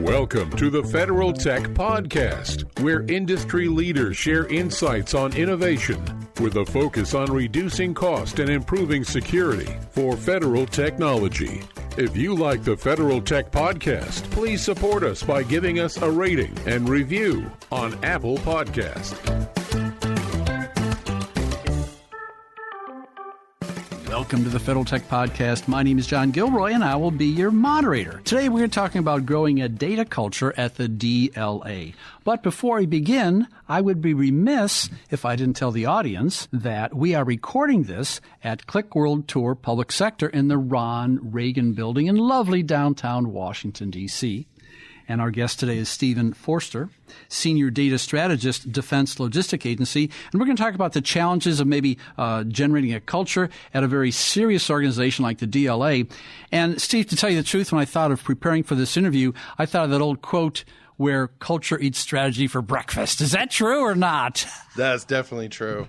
Welcome to the Federal Tech Podcast, where industry leaders share insights on innovation with a focus on reducing cost and improving security for federal technology. If you like the Federal Tech Podcast, please support us by giving us a rating and review on Apple Podcast. Welcome to the Federal Tech Podcast. My name is John Gilroy, and I will be your moderator. Today, we're talking about growing a data culture at the DLA. But before we begin, I would be remiss if I didn't tell the audience that we are recording this at Qlik World Tour Public Sector in the Ron Reagan Building in lovely downtown Washington, D.C., and our guest today is Steve Forster, Senior Data Strategist, Defense Logistic Agency. And we're going to talk about the challenges of maybe generating a culture at a very serious organization like the DLA. And Steve, to tell you the truth, when I thought of preparing for this interview, I thought of that old quote where culture eats strategy for breakfast. Is that true or not? That's definitely true.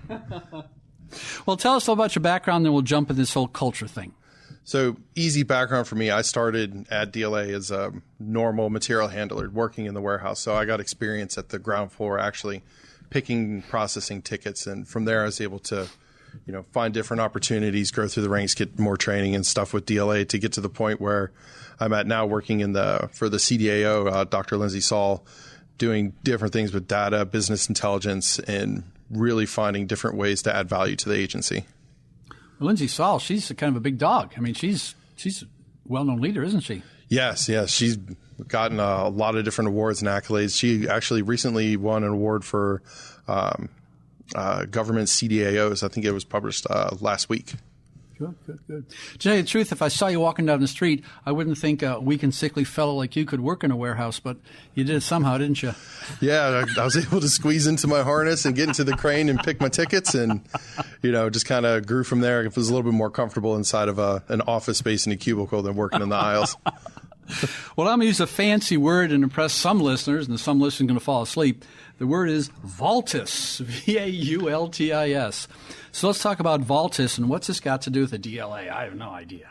Well, tell us a little about your background, then we'll jump into this whole culture thing. So easy background for me. I started at DLA as a normal material handler working in the warehouse. So I got experience at the ground floor actually picking, processing tickets. And from there I was able to, find different opportunities, grow through the ranks, get more training and stuff with DLA to get to the point where I'm at now working for the CDAO, Dr. Lindsay Saul, doing different things with data, business intelligence, and really finding different ways to add value to the agency. Lindsay Saul, she's kind of a big dog. I mean, she's a well-known leader, isn't she? Yes. She's gotten a lot of different awards and accolades. She actually recently won an award for government CDAOs. I think it was published last week. Good. To tell you the truth, if I saw you walking down the street, I wouldn't think a weak and sickly fellow like you could work in a warehouse, but you did it somehow, didn't you? Yeah, I was able to squeeze into my harness and get into the crane and pick my tickets and, just kind of grew from there. It was a little bit more comfortable inside of an office space in a cubicle than working in the aisles. Well, I'm going to use a fancy word and impress some listeners, and some listeners are going to fall asleep. The word is Vaultis, V-A-U-L-T-I-S. So let's talk about Vaultis, and what's this got to do with the DLA? I have no idea.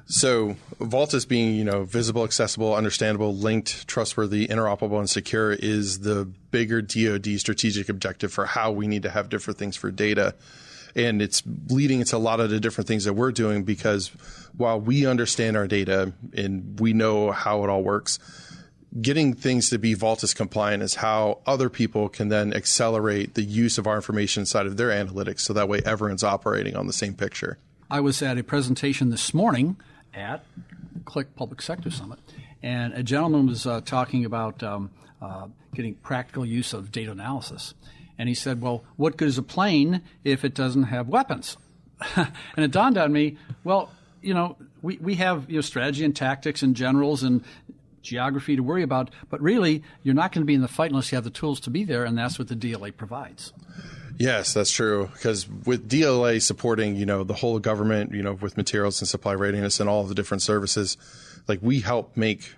So Vaultis being, visible, accessible, understandable, linked, trustworthy, interoperable, and secure is the bigger DoD strategic objective for how we need to have different things for data. And it's leading into a lot of the different things that we're doing because while we understand our data and we know how it all works, getting things to be Vaultis compliant is how other people can then accelerate the use of our information inside of their analytics so that way everyone's operating on the same picture. I was at a presentation this morning at Qlik Public Sector Summit, and a gentleman was talking about getting practical use of data analysis. And he said, well, what good is a plane if it doesn't have weapons? And it dawned on me, well, we have strategy and tactics and generals and geography to worry about, but really you're not going to be in the fight unless you have the tools to be there, and that's what the DLA provides. Yes, that's true. Because with DLA supporting, the whole government, with materials and supply readiness and all of the different services, like we help make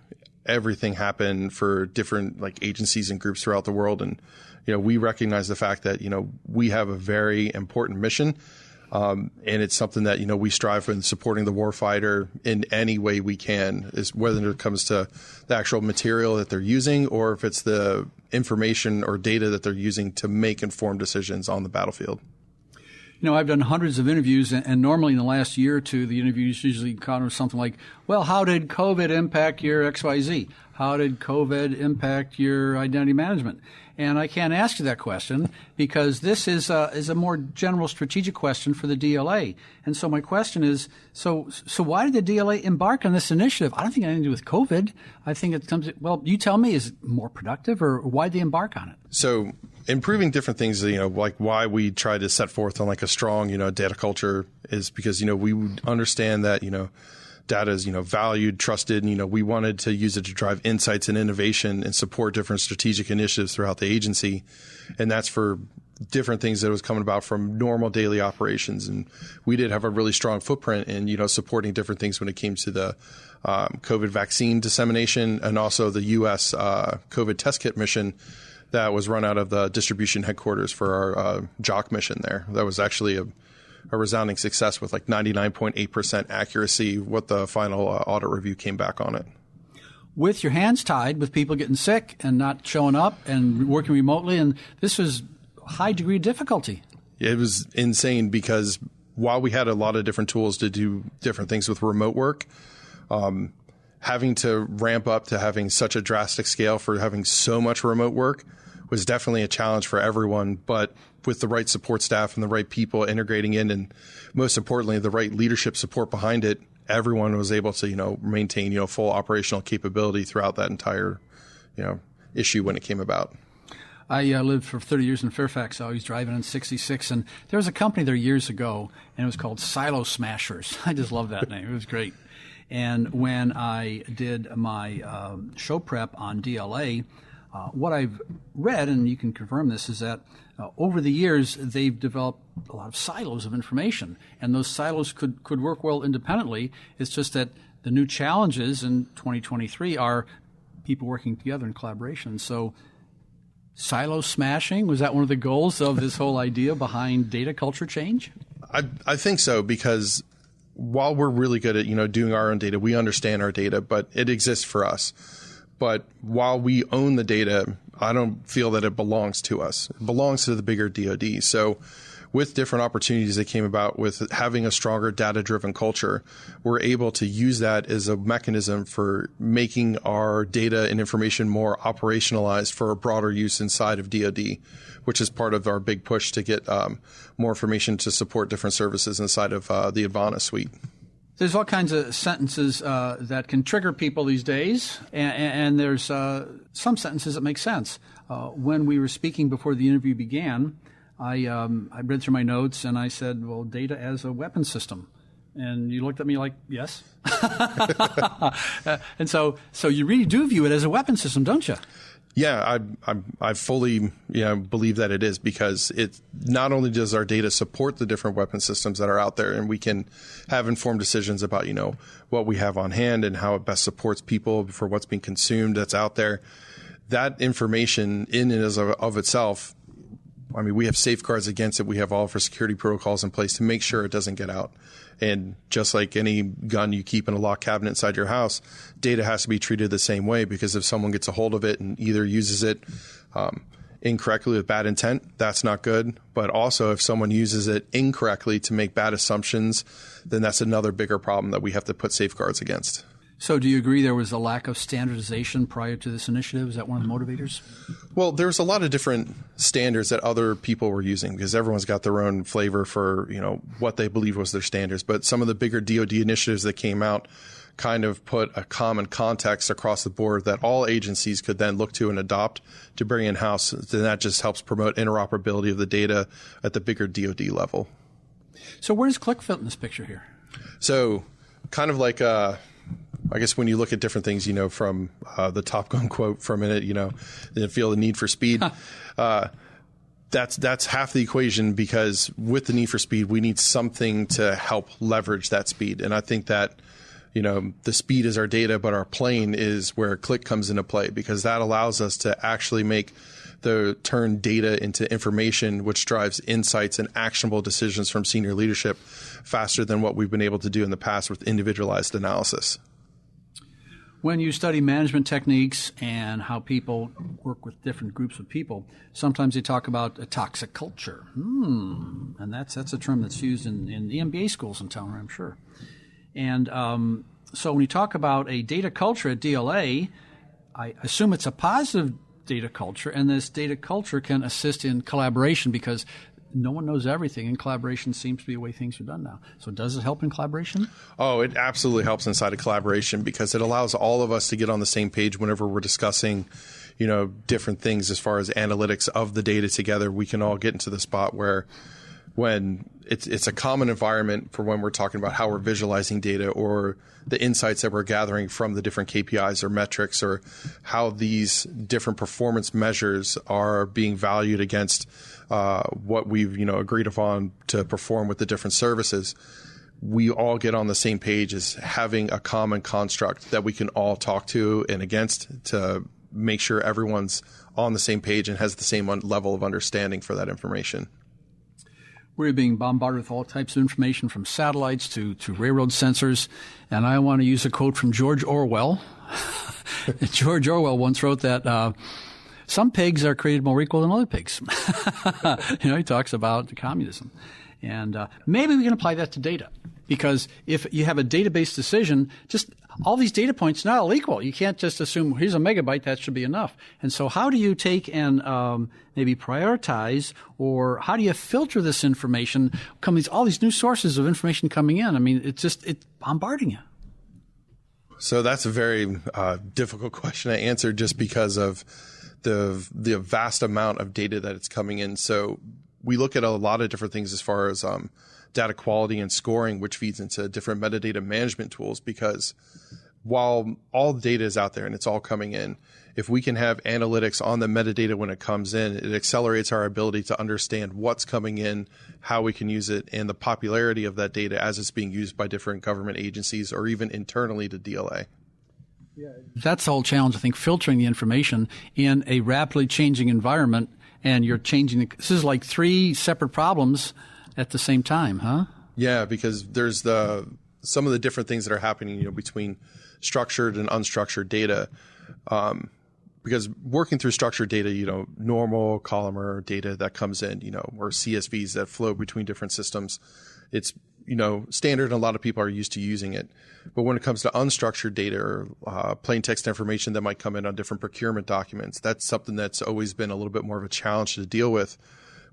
everything happen for different agencies and groups throughout the world. And, we recognize the fact that, we have a very important mission. And it's something that, we strive for in supporting the warfighter in any way we can, is whether it comes to the actual material that they're using or if it's the information or data that they're using to make informed decisions on the battlefield. I've done hundreds of interviews, and normally in the last year or two, the interviews usually encounter something like, well, how did COVID impact your XYZ? How did COVID impact your identity management? And I can't ask you that question because this is a more general strategic question for the DLA. And so my question is, so why did the DLA embark on this initiative? I don't think it had anything to do with COVID. I think it comes, well, you tell me, is it more productive or why did they embark on it? So improving different things, like why we try to set forth on a strong, data culture is because, we would understand that, data is, valued, trusted. We wanted to use it to drive insights and innovation and support different strategic initiatives throughout the agency. And that's for different things that was coming about from normal daily operations. And we did have a really strong footprint in, supporting different things when it came to the COVID vaccine dissemination and also the U.S. COVID test kit mission that was run out of the distribution headquarters for our JOC mission there. That was actually a a resounding success with like 99.8% accuracy, what the final audit review came back on it. With your hands tied, with people getting sick and not showing up and working remotely, and this was a high degree of difficulty. It was insane because while we had a lot of different tools to do different things with remote work, having to ramp up to having such a drastic scale for having so much remote work was definitely a challenge for everyone. But with the right support staff and the right people integrating in, and most importantly, the right leadership support behind it, everyone was able to, maintain, full operational capability throughout that entire, issue when it came about. I lived for 30 years in Fairfax. I was driving in 66, and there was a company there years ago, and it was called Silo Smashers. I just love that name. It was great. And when I did my show prep on DLA, what I've read, and you can confirm this, is that over the years they've developed a lot of silos of information, and those silos could work well independently. It's just that the new challenges in 2023 are people working together in collaboration. So silo smashing, was that one of the goals of this whole idea behind data culture change? I think so, because while we're really good at, doing our own data, we understand our data, but it exists for us. But while we own the data, I don't feel that it belongs to us. It belongs to the bigger DoD. So with different opportunities that came about with having a stronger data-driven culture, we're able to use that as a mechanism for making our data and information more operationalized for a broader use inside of DoD, which is part of our big push to get more information to support different services inside of the Advana suite. There's all kinds of sentences that can trigger people these days, and there's some sentences that make sense. When we were speaking before the interview began, I read through my notes and I said, well, data as a weapon system. And you looked at me like, yes. And so you really do view it as a weapon system, don't you? Yeah, I fully believe that it is, because it not only does our data support the different weapon systems that are out there, and we can have informed decisions about what we have on hand and how it best supports people for what's being consumed that's out there. That information in and of itself, I mean, we have safeguards against it. We have all of our security protocols in place to make sure it doesn't get out. And just like any gun you keep in a locked cabinet inside your house, data has to be treated the same way, because if someone gets a hold of it and either uses it incorrectly with bad intent, that's not good. But also if someone uses it incorrectly to make bad assumptions, then that's another bigger problem that we have to put safeguards against. So do you agree there was a lack of standardization prior to this initiative? Is that one of the motivators? Well, there's a lot of different standards that other people were using, because everyone's got their own flavor for, what they believe was their standards. But some of the bigger DoD initiatives that came out kind of put a common context across the board that all agencies could then look to and adopt to bring in-house. Then that just helps promote interoperability of the data at the bigger DoD level. So where does Qlik fit in this picture here? So kind of like I guess when you look at different things, from the Top Gun quote for a minute, they feel the need for speed. That's half the equation, because with the need for speed, we need something to help leverage that speed. And I think that, the speed is our data, but our plane is where Qlik comes into play, because that allows us to actually turn data into information, which drives insights and actionable decisions from senior leadership faster than what we've been able to do in the past with individualized analysis. When you study management techniques and how people work with different groups of people, sometimes they talk about a toxic culture. And that's a term that's used in the MBA schools in town, I'm sure. And so when you talk about a data culture at DLA, I assume it's a positive data culture, and this data culture can assist in collaboration, because no one knows everything, and collaboration seems to be the way things are done now. So does it help in collaboration? Oh, it absolutely helps inside of collaboration, because it allows all of us to get on the same page whenever we're discussing, different things as far as analytics of the data together. We can all get into the spot where when it's a common environment for when we're talking about how we're visualizing data, or the insights that we're gathering from the different KPIs or metrics, or how these different performance measures are being valued against what we've agreed upon to perform with the different services. We all get on the same page as having a common construct that we can all talk to and against, to make sure everyone's on the same page and has the same level of understanding for that information. We're being bombarded with all types of information from satellites to railroad sensors. And I want to use a quote from George Orwell. George Orwell once wrote that some pigs are created more equal than other pigs. He talks about communism. And maybe we can apply that to data. Because if you have a database decision, just all these data points not all equal. You can't just assume here's a megabyte, that should be enough. And so how do you take and maybe prioritize, or how do you filter this information? All these new sources of information coming in. I mean, it's bombarding you. So that's a very difficult question to answer just because of the vast amount of data that it's coming in. So we look at a lot of different things as far as data quality and scoring, which feeds into different metadata management tools, because while all the data is out there and it's all coming in, if we can have analytics on the metadata when it comes in, it accelerates our ability to understand what's coming in, how we can use it, and the popularity of that data as it's being used by different government agencies or even internally to DLA. Yeah, that's the whole challenge, I think, filtering the information in a rapidly changing environment, and you're changing. This is like three separate problems at the same time, huh? Yeah, because there's some of the different things that are happening, between structured and unstructured data. Because working through structured data, normal columnar data that comes in, or CSVs that flow between different systems, it's, standard and a lot of people are used to using it. But when it comes to unstructured data or plain text information that might come in on different procurement documents, that's something that's always been a little bit more of a challenge to deal with.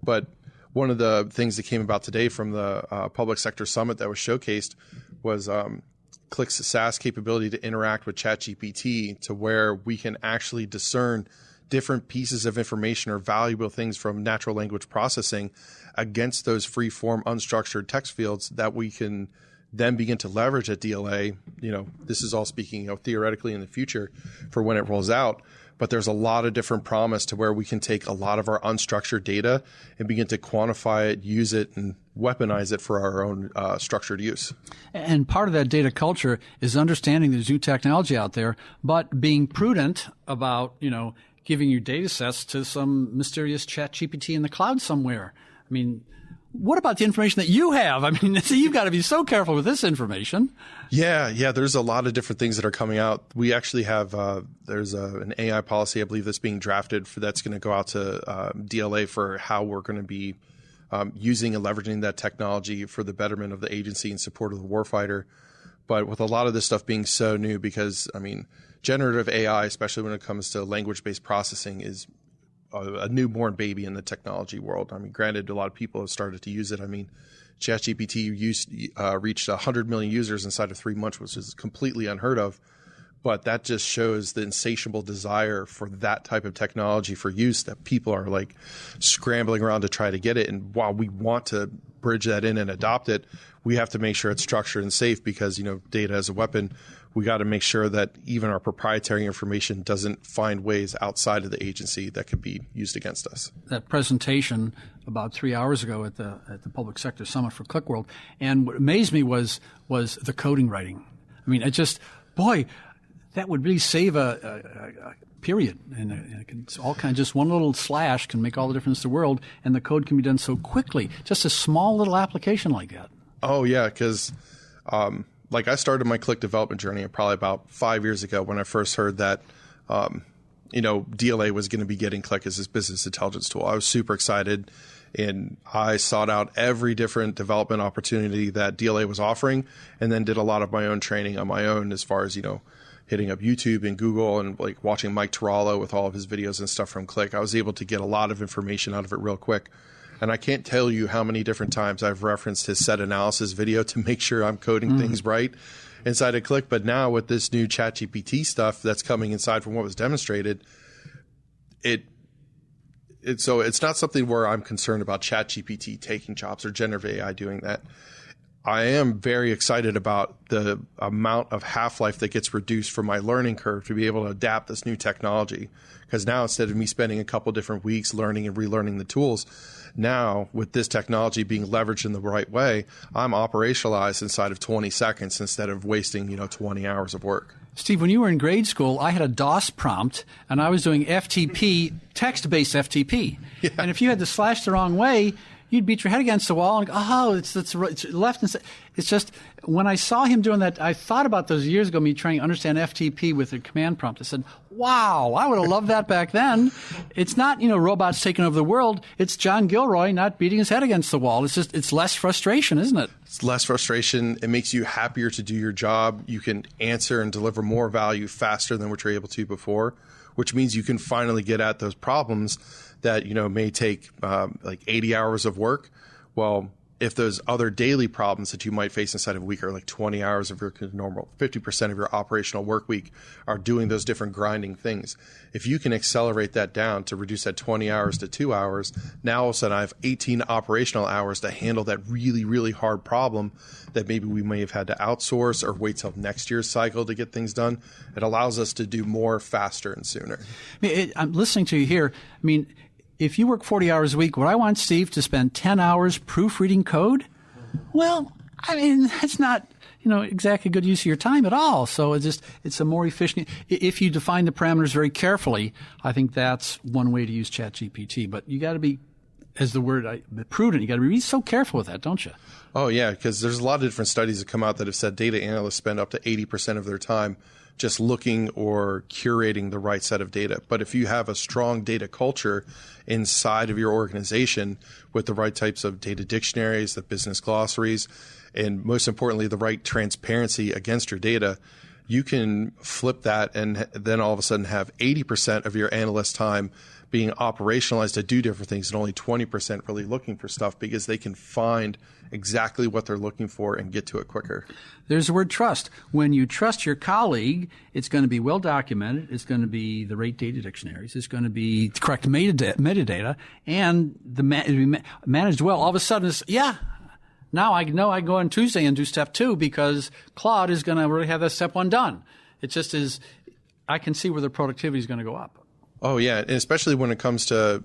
But one of the things that came about today from the Public Sector Summit that was showcased was Qlik's SaaS capability to interact with Chat GPT, to where we can actually discern different pieces of information or valuable things from natural language processing against those free-form unstructured text fields that we can then begin to leverage at DLA. This is all speaking theoretically in the future for when it rolls out. But there's a lot of different promise to where we can take a lot of our unstructured data and begin to quantify it, use it, and weaponize it for our own structured use. And part of that data culture is understanding there's new technology out there, but being prudent about, giving your data sets to some mysterious Chat GPT in the cloud somewhere. I mean, what about the information that you have? I mean, you've got to be so careful with this information. Yeah. There's a lot of different things that are coming out. We actually have there's an AI policy, I believe, that's being drafted that's going to go out to DLA for how we're going to be using and leveraging that technology for the betterment of the agency and support of the warfighter. But with a lot of this stuff being so new, because, generative AI, especially when it comes to language-based processing, is a newborn baby in the technology world. Granted, a lot of people have started to use it. ChatGPT reached 100 million users inside of 3 months, which is completely unheard of. But that just shows the insatiable desire for that type of technology for use, that people are like scrambling around to try to get it. And while we want to bridge that in and adopt it, we have to make sure it's structured and safe, because, data as a weapon. We got to make sure that even our proprietary information doesn't find ways outside of the agency that could be used against us. That presentation about 3 hours ago at the Public Sector Summit for Qlik World, and what amazed me was the coding writing. That would really save a period, and it can, all kinds. Just one little slash can make all the difference in the world, and the code can be done so quickly. Just a small little application like that. Oh yeah, because I started my Qlik development journey probably about 5 years ago when I first heard that DLA was going to be getting Qlik as this business intelligence tool. I was super excited, and I sought out every different development opportunity that DLA was offering, and then did a lot of my own training on my own, as far as hitting up YouTube and Google and watching Mike Tarallo with all of his videos and stuff from Qlik. I was able to get a lot of information out of it real quick. And I can't tell you how many different times I've referenced his set analysis video to make sure I'm coding things right inside of Qlik. But now with this new Chat GPT stuff that's coming inside from what was demonstrated, so it's not something where I'm concerned about Chat GPT taking jobs or generative AI doing that. I am very excited about the amount of half-life that gets reduced from my learning curve to be able to adapt this new technology. Because now, instead of me spending a couple different weeks learning and relearning the tools, now with this technology being leveraged in the right way, I'm operationalized inside of 20 seconds instead of wasting 20 hours of work. Steve, when you were in grade school, I had a DOS prompt, and I was doing FTP, text-based FTP. Yeah. And if you had to slash the wrong way, you'd beat your head against the wall and go, oh, it's left and it's just, when I saw him doing that, I thought about those years ago, me trying to understand FTP with a command prompt. I said, wow, I would have loved that back then. It's not, robots taking over the world. It's John Gilroy not beating his head against the wall. It's just, it's less frustration, isn't it? It's less frustration. It makes you happier to do your job. You can answer and deliver more value faster than what you're able to before, which means you can finally get at those problems that, may take like 80 hours of work. Well, if those other daily problems that you might face inside of a week are like 20 hours of your normal, 50% of your operational work week are doing those different grinding things. If you can accelerate that down to reduce that 20 hours to 2 hours, now all of a sudden I have 18 operational hours to handle that really, really hard problem that maybe we may have had to outsource or wait till next year's cycle to get things done. It allows us to do more faster and sooner. I'm listening to you here. If you work 40 hours a week, would I want Steve to spend 10 hours proofreading code? Well, that's not, exactly good use of your time at all. So it's a more efficient, if you define the parameters very carefully, I think that's one way to use Chat GPT. But you got to be, as the word, prudent. You got to be so careful with that, don't you? Oh, yeah, because there's a lot of different studies that come out that have said data analysts spend up to 80% of their time just looking or curating the right set of data. But if you have a strong data culture inside of your organization with the right types of data dictionaries, the business glossaries, and most importantly, the right transparency against your data, you can flip that and then all of a sudden have 80% of your analyst time being operationalized to do different things and only 20% really looking for stuff because they can find exactly what they're looking for and get to it quicker. There's the word trust. When you trust your colleague, it's going to be well documented. It's going to be the right data dictionaries. It's going to be correct metadata, and managed well. All of a sudden, now I know I go on Tuesday and do step 2 because Claude is going to really have that step 1 done. It just is. I can see where the productivity is going to go up. Oh yeah, and especially when it comes to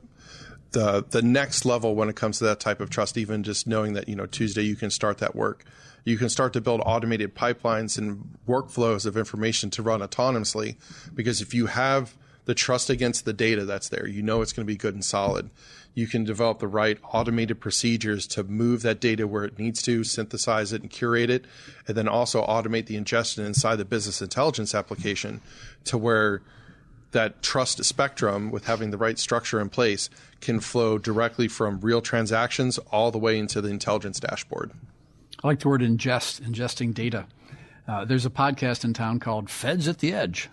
the next level, when it comes to that type of trust, even just knowing that Tuesday you can start that work. You can start to build automated pipelines and workflows of information to run autonomously, because if you have the trust against the data that's there, it's going to be good and solid. You can develop the right automated procedures to move that data where it needs to, synthesize it and curate it, and then also automate the ingestion inside the business intelligence application to where that trust spectrum, with having the right structure in place, can flow directly from real transactions all the way into the intelligence dashboard. I like the word ingesting data. There's a podcast in town called Feds at the Edge,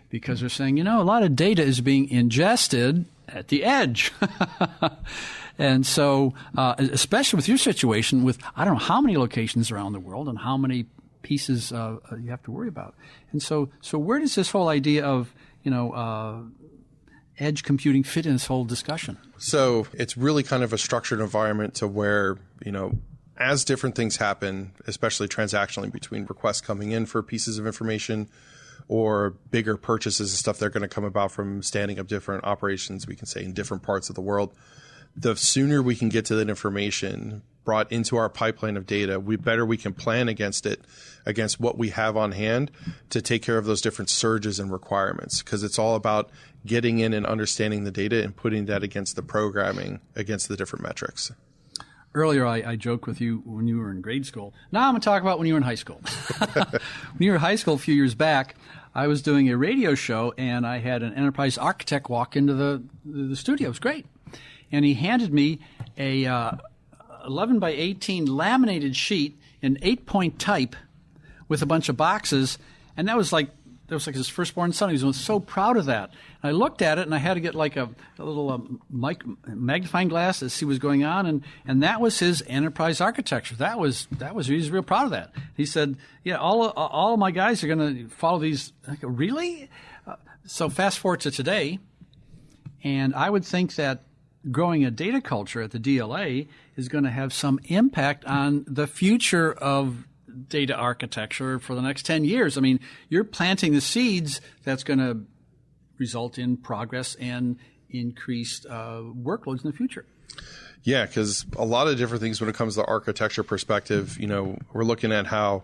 because they're saying, a lot of data is being ingested at the edge. And so, especially with your situation with, I don't know how many locations around the world and how many pieces you have to worry about. And so where does this whole idea of, edge computing fit in this whole discussion? So it's really kind of a structured environment to where, as different things happen, especially transactionally between requests coming in for pieces of information or bigger purchases and stuff that are going to come about from standing up different operations, we can say, in different parts of the world, the sooner we can get to that information brought into our pipeline of data, we can plan against what we have on hand to take care of those different surges and requirements, because it's all about getting in and understanding the data and putting that against the programming, against the different metrics. Earlier, I joked with you when you were in grade school. Now I'm going to talk about when you were in high school. When you were in high school a few years back, I was doing a radio show, and I had an enterprise architect walk into the studio. It was great. And he handed me a 11 by 18 laminated sheet in 8-point type with a bunch of boxes, and that was like his firstborn son. He was so proud of that. And I looked at it, and I had to get like a little magnifying glass to see what was going on, and that was his enterprise architecture. He was real proud of that. He said, "Yeah, all of my guys are going to follow these." I go, really? So fast forward to today, and I would think that growing a data culture at the DLA is going to have some impact on the future of data architecture for the next 10 years. I mean, you're planting the seeds that's going to result in progress and increased workloads in the future. Yeah, because a lot of different things when it comes to the architecture perspective, we're looking at how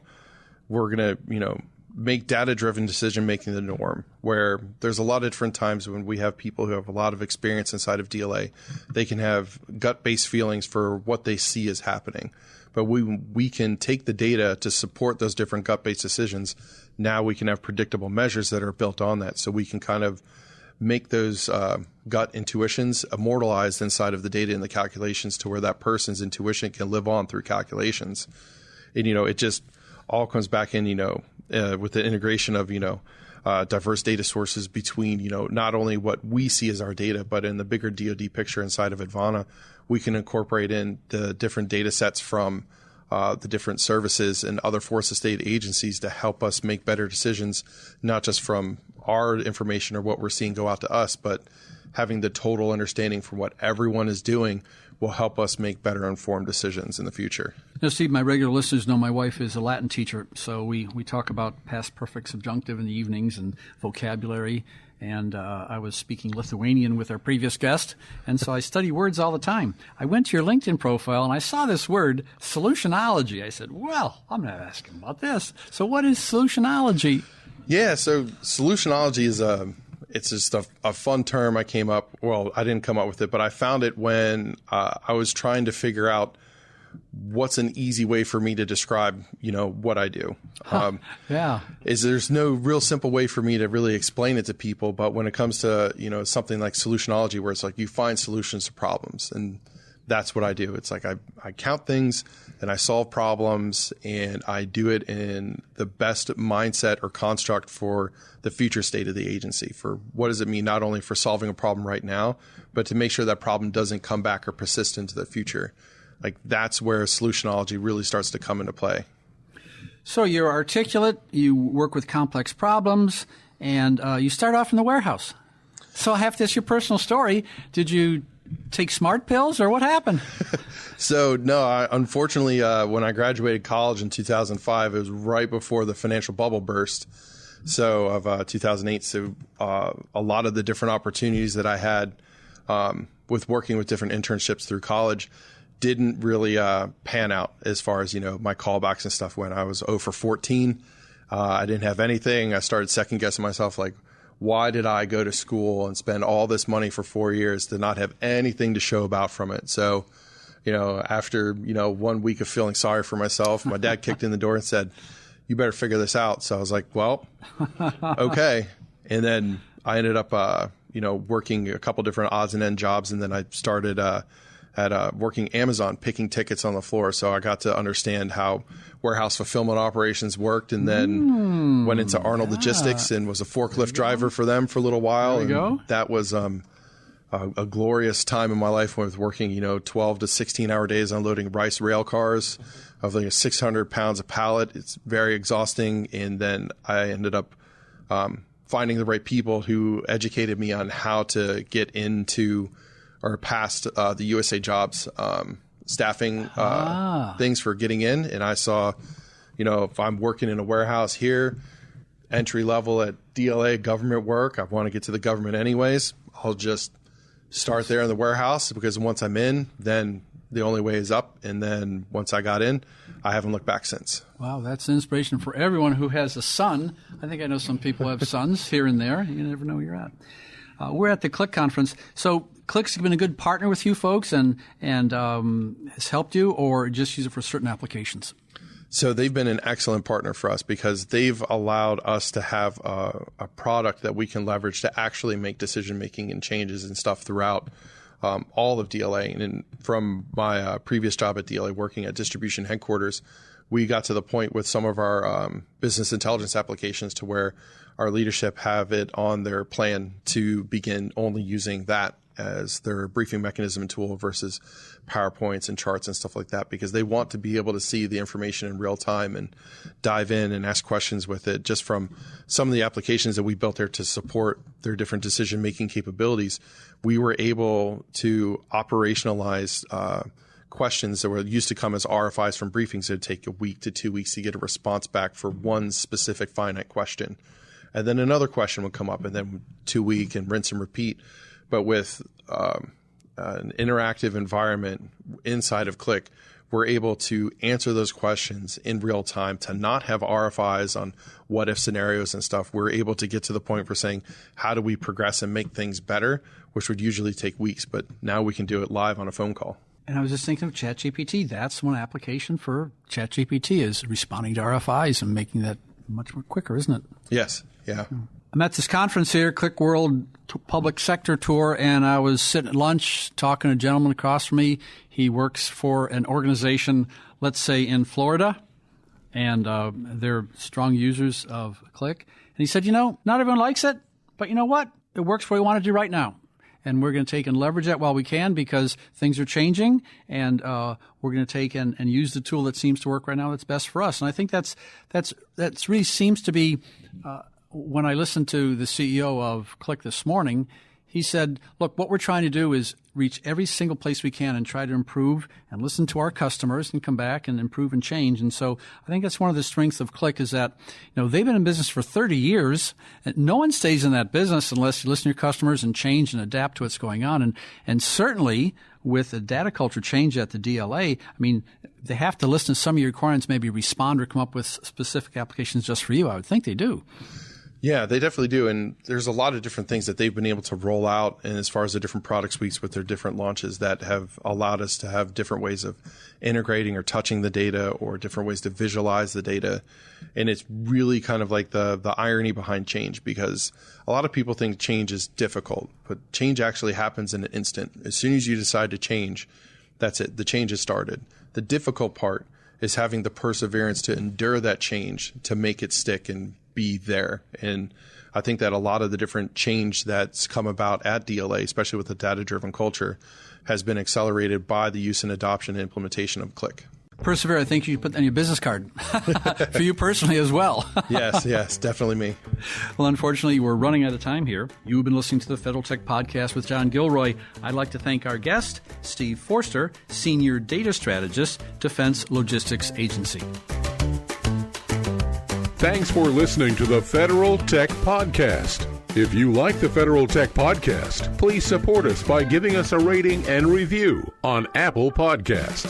we're going to, make data-driven decision-making the norm, where there's a lot of different times when we have people who have a lot of experience inside of DLA. They can have gut-based feelings for what they see is happening. But we can take the data to support those different gut-based decisions. Now we can have predictable measures that are built on that. So we can kind of make those gut intuitions immortalized inside of the data and the calculations to where that person's intuition can live on through calculations. And, it just all comes back in, with the integration of, diverse data sources between, not only what we see as our data, but in the bigger DoD picture inside of Advana, we can incorporate in the different data sets from the different services and other force of state agencies to help us make better decisions, not just from our information or what we're seeing go out to us, but having the total understanding from what everyone is doing will help us make better informed decisions in the future. Steve, my regular listeners know my wife is a Latin teacher, so we talk about past perfect subjunctive in the evenings and vocabulary. And I was speaking Lithuanian with our previous guest, and so I study words all the time. I went to your LinkedIn profile, and I saw this word, solutionology. I said, well, I'm going to ask him about this. So what is solutionology? Yeah, so solutionology is it's just a fun term I came up. Well, I didn't come up with it, but I found it when I was trying to figure out what's an easy way for me to describe, what I do. Is there's no real simple way for me to really explain it to people. But when it comes to, something like solutionology, where it's like you find solutions to problems, and that's what I do. It's like I count things and I solve problems, and I do it in the best mindset or construct for the future state of the agency. For what does it mean, not only for solving a problem right now, but to make sure that problem doesn't come back or persist into the future. Like that's where solutionology really starts to come into play. So you're articulate, you work with complex problems, and you start off in the warehouse. So I have to ask your personal story. Did you take smart pills or what happened? So no, unfortunately, when I graduated college in 2005, it was right before the financial bubble burst. So of 2008. So a lot of the different opportunities that I had with working with different internships through college didn't really pan out as far as, my callbacks and stuff went. I was 0 for 14. I didn't have anything. I started second guessing myself, like, why did I go to school and spend all this money for 4 years to not have anything to show about from it? So, after, 1 week of feeling sorry for myself, my dad kicked in the door and said, you better figure this out. So I was like, well, okay. And then I ended up, working a couple different odds and end jobs. And then I started working Amazon, picking tickets on the floor. So I got to understand how warehouse fulfillment operations worked, and then went into Arnold Logistics and was a forklift driver for them for a little while. There you go. That was a glorious time in my life when I was working, 12 to 16-hour days unloading rice rail cars of like 600 pounds a pallet. It's very exhausting. And then I ended up finding the right people who educated me on how to get into or past the USA Jobs staffing things for getting in. And I saw, if I'm working in a warehouse here, entry level at DLA government work, I want to get to the government anyways. I'll just start there in the warehouse, because once I'm in, then the only way is up. And then once I got in, I haven't looked back since. Wow, that's an inspiration for everyone who has a son. I think I know some people have sons here and there. You never know where you're at. We're at the Qlik conference. So Qlik's been a good partner with you folks and has helped you, or just use it for certain applications? So they've been an excellent partner for us, because they've allowed us to have a product that we can leverage to actually make decision-making and changes and stuff throughout all of DLA. And from my previous job at DLA, working at distribution headquarters, we got to the point with some of our business intelligence applications to where our leadership have it on their plan to begin only using that as their briefing mechanism and tool versus PowerPoints and charts and stuff like that, because they want to be able to see the information in real time and dive in and ask questions with it. Just from some of the applications that we built there to support their different decision-making capabilities, we were able to operationalize questions that were used to come as RFIs from briefings. It would take a week to 2 weeks to get a response back for one specific finite question. And then another question would come up, and then 2 week and rinse and repeat. But with an interactive environment inside of Qlik, we're able to answer those questions in real time, to not have RFIs on what if scenarios and stuff. We're able to get to the point for saying, how do we progress and make things better, which would usually take weeks, but now we can do it live on a phone call. And I was just thinking of Chat GPT. That's one application for Chat GPT, is responding to RFIs and making that much more quicker, isn't it? Yes. Yeah. I'm at this conference here, Qlik World Public Sector Tour, and I was sitting at lunch talking to a gentleman across from me. He works for an organization, let's say in Florida, and they're strong users of Qlik. And he said, not everyone likes it, but you know what? It works for what we want to do right now. And we're going to take and leverage that while we can, because things are changing, and we're going to take and use the tool that seems to work right now that's best for us. And I think that's really seems to be when I listened to the CEO of Qlik this morning, he said, look, what we're trying to do is reach every single place we can and try to improve and listen to our customers and come back and improve and change. And so I think that's one of the strengths of Qlik, is that, they've been in business for 30 years. And no one stays in that business unless you listen to your customers and change and adapt to what's going on. And certainly with the data culture change at the DLA, they have to listen to some of your requirements, maybe respond or come up with specific applications just for you. I would think they do. Yeah, they definitely do. And there's a lot of different things that they've been able to roll out, and as far as the different product suites with their different launches, that have allowed us to have different ways of integrating or touching the data, or different ways to visualize the data. And it's really kind of like the irony behind change, because a lot of people think change is difficult, but change actually happens in an instant. As soon as you decide to change, that's it. The change has started. The difficult part is having the perseverance to endure that change, to make it stick and be there. And I think that a lot of the different change that's come about at DLA, especially with the data-driven culture, has been accelerated by the use and adoption and implementation of Qlik. Persevere, I think you should put that on your business card for you personally as well. Yes, definitely me. Well, unfortunately, we're running out of time here. You've been listening to the Federal Tech Podcast with John Gilroy. I'd like to thank our guest, Steve Forster, Senior Data Strategist, Defense Logistics Agency. Thanks for listening to the Federal Tech Podcast. If you like the Federal Tech Podcast, please support us by giving us a rating and review on Apple Podcast.